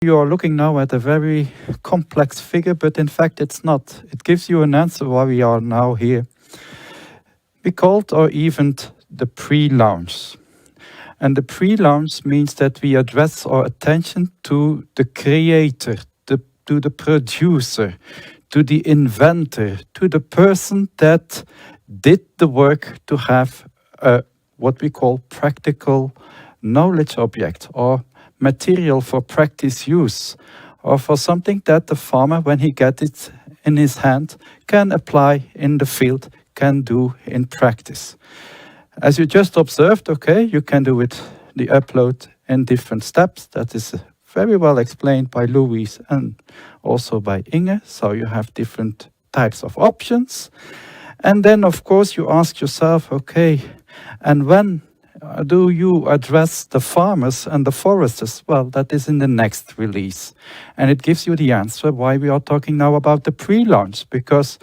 You are looking now at a very complex figure, but in fact it's not. It gives you an answer why we are now here. We called our event the pre-launch. And the pre-launch means that we address our attention to the creator, to the producer, to the inventor, to the person that did the work to have what we call practical knowledge object or material for practice use, or for something that the farmer, when he gets it in his hand, can apply in the field, can do in practice. As you just observed, okay, you can do it, the upload in different steps. That is very well explained by Louise and also by Inge. So you have different types of options. And then, of course, you ask yourself, okay, and when do you address the farmers and the foresters? Well, that is in the next release. And it gives you the answer why we are talking now about the pre-launch, because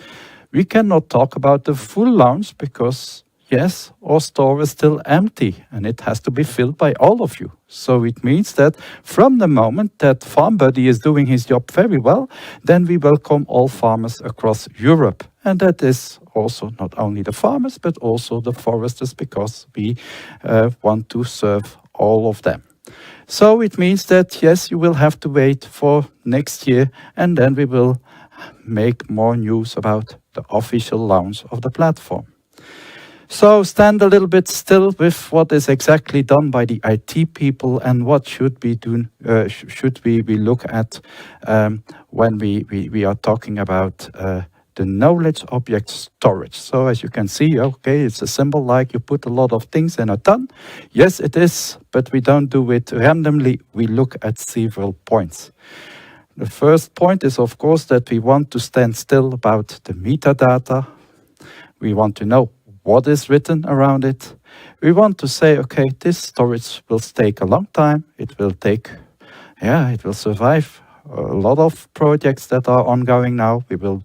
we cannot talk about the full launch because, yes, our store is still empty and it has to be filled by all of you. So it means that from the moment that FarmBuddy is doing his job very well, then we welcome all farmers across Europe. And that is also not only the farmers, but also the foresters, because we want to serve all of them. So it means that, yes, you will have to wait for next year, and then we will make more news about the official launch of the platform. So stand a little bit still with what is exactly done by the IT people and what should we do, should we look at when we are talking about the knowledge object storage. So as you can see, okay, it's a symbol like you put a lot of things in a ton. Yes, it is, but we don't do it randomly. We look at several points. The first point is, of course, that we want to stand still about the metadata. We want to know what is written around it. We want to say, okay, this storage will take a long time. It will take, it will survive a lot of projects that are ongoing now. We will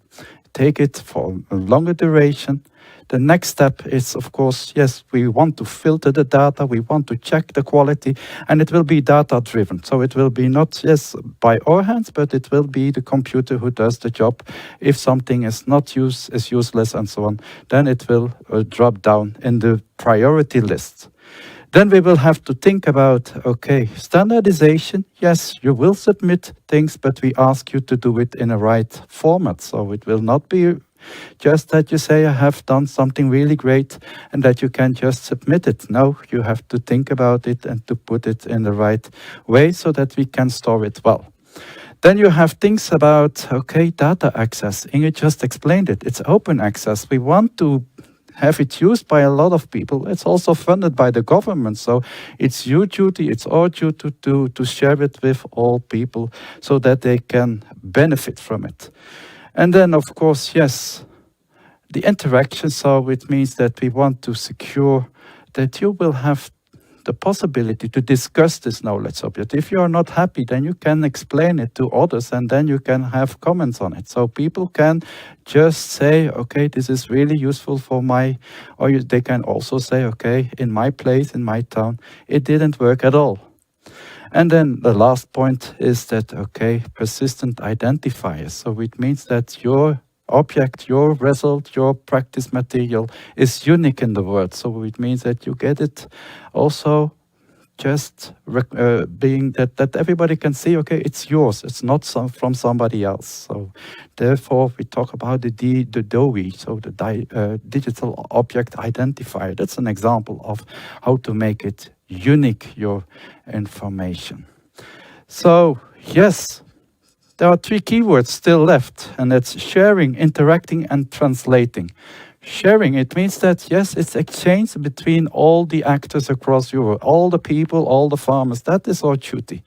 take it for a longer duration. The next step is, of course, yes, we want to filter the data, we want to check the quality, and it will be data-driven. So it will be not, yes, by our hands, but it will be the computer who does the job. If something is not is useless and so on, then it will drop down in the priority list. Then we will have to think about, okay, standardization. Yes, you will submit things, but we ask you to do it in a right format. So it will not be just that you say, I have done something really great and that you can just submit it. No, you have to think about it and to put it in the right way so that we can store it well. Then you have things about, okay, data access. Inge just explained it. It's open access. We want to have it used by a lot of people. It's also funded by the government. So it's your duty, it's our duty to share it with all people so that they can benefit from it. And then, of course, yes, the interaction. So it means that we want to secure that you will have the possibility to discuss this knowledge object. If you are not happy, then you can explain it to others and then you can have comments on it. So people can just say, okay, this is really useful for they can also say, okay, in my place, in my town, it didn't work at all. And then the last point is that, okay, persistent identifiers. So it means that your object, your result, your practice material is unique in the world. So it means that you get it also just being that everybody can see, okay, it's yours. It's not from somebody else. So therefore, we talk about the DOI, so the digital object identifier. That's an example of how to make it unique, your information. So, yes, there are 3 keywords still left, and that's sharing, interacting, and translating. Sharing, it means that, yes, it's exchange between all the actors across Europe, all the people, all the farmers. That is our duty.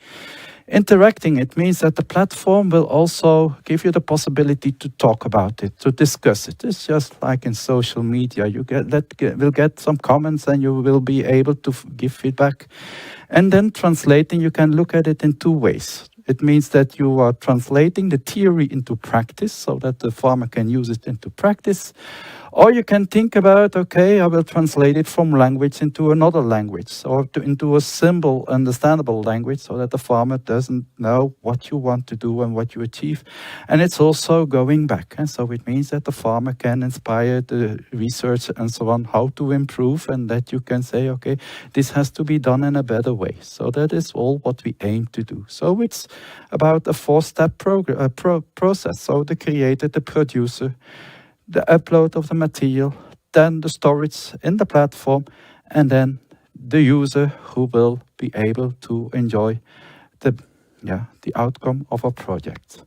Interacting, it means that the platform will also give you the possibility to talk about it, to discuss it. It's just like in social media. You will get some comments and you will be able to give feedback. And then translating, you can look at it in 2 ways. It means that you are translating the theory into practice so that the farmer can use it into practice. Or you can think about, okay, I will translate it from language into another language, or into a simple, understandable language, so that the farmer doesn't know what you want to do and what you achieve. And it's also going back. And so it means that the farmer can inspire the research and so on, how to improve, and that you can say, okay, this has to be done in a better way. So that is all what we aim to do. So it's about a 4-step process. So the creator, the producer, the upload of the material, then the storage in the platform, and then the user who will be able to enjoy the outcome of a project.